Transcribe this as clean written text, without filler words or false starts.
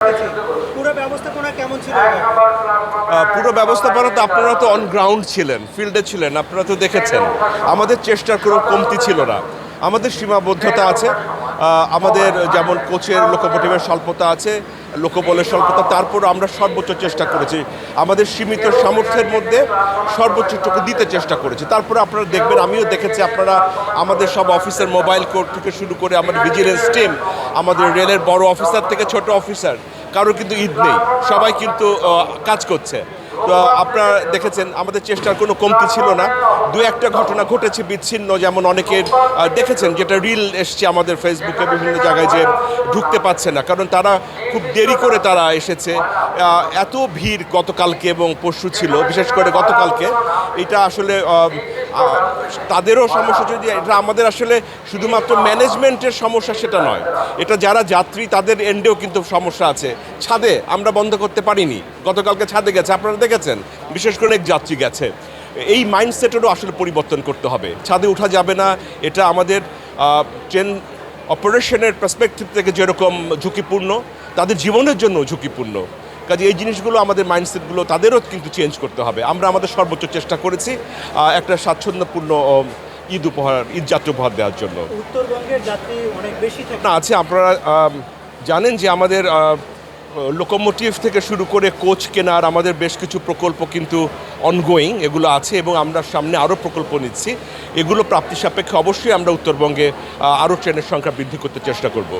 দেখেছি। পুরো ব্যবস্থাপনা কেমন ছিল? পুরো ব্যবস্থাপনা তো আপনারা তো অন গ্রাউন্ড ছিলেন, ফিল্ডে ছিলেন, আপনারা তো দেখেছেন আমাদের চেষ্টার কোনো কমতি ছিল না। আমাদের সীমাবদ্ধতা আছে, আমাদের যেমন কোচের লোকোমোটিভের স্বল্পতা আছে, লোকবলের স্বল্পতা, তারপর আমরা সর্বোচ্চ চেষ্টা করেছি, আমাদের সীমিত সামর্থ্যের মধ্যে সর্বোচ্চটুকু দিতে চেষ্টা করেছি। তারপরে আপনারা দেখবেন, আমিও দেখেছি, আপনারা আমাদের সব অফিসের মোবাইল কোর্ট থেকে শুরু করে আমাদের ভিজিলেন্স টিম, আমাদের রেলের বড় অফিসার থেকে ছোট অফিসার, কারো কিন্তু ঈদ নেই, সবাই কিন্তু কাজ করছে। তো আপনারা দেখেছেন আমাদের চেষ্টার কোনো কমতি ছিল না। দু একটা ঘটনা ঘটেছে বিচ্ছিন্ন, যেমন অনেকের দেখেছেন যেটা রিল এসছে আমাদের ফেসবুকে, বিভিন্ন জায়গায় যে ঢুকতে পারছে না, কারণ তারা খুব দেরি করে তারা এসেছে। এত ভিড় গতকালকে এবং পরশু ছিল, বিশেষ করে গতকালকে, এটা আসলে তাদেরও সমস্যা। যদি এটা আমাদের আসলে শুধুমাত্র ম্যানেজমেন্টের সমস্যা সেটা নয়, এটা যারা যাত্রী তাদের এন্ডেও কিন্তু সমস্যা আছে। ছাদে আমরা বন্ধ করতে পারিনি, গতকালকে ছাদে গেছে, আপনারা দেখেছেন, বিশেষ করে অনেক যাত্রী গেছে। এই মাইন্ডসেটেরও আসলে পরিবর্তন করতে হবে, ছাদে ওঠা যাবে না। এটা আমাদের ট্রেন অপারেশনের পার্সপেক্টিভ থেকে যেরকম ঝুঁকিপূর্ণ, তাদের জীবনের জন্য ঝুঁকিপূর্ণ। কাজে এই জিনিসগুলো আমাদের মাইন্ডসেটগুলো তাদেরও কিন্তু চেঞ্জ করতে হবে। আমরা আমাদের সর্বোচ্চ চেষ্টা করেছি একটা স্বাচ্ছন্দ্যপূর্ণ ঈদ যাত্রা উপহার দেওয়ার জন্য। উত্তরবঙ্গের যাত্রী অনেক বেশি থাকে। না আছে, আপনারা জানেন যে আমাদের লোকোমোটিভ থেকে শুরু করে কোচ কেনার আমাদের বেশ কিছু প্রকল্প কিন্তু অনগোয়িং, এগুলো আছে, এবং আমরা সামনে আরও প্রকল্প নিচ্ছি। এগুলো প্রাপ্তি সাপেক্ষে অবশ্যই আমরা উত্তরবঙ্গে আরও ট্রেনের সংখ্যা বৃদ্ধি করতে চেষ্টা করব।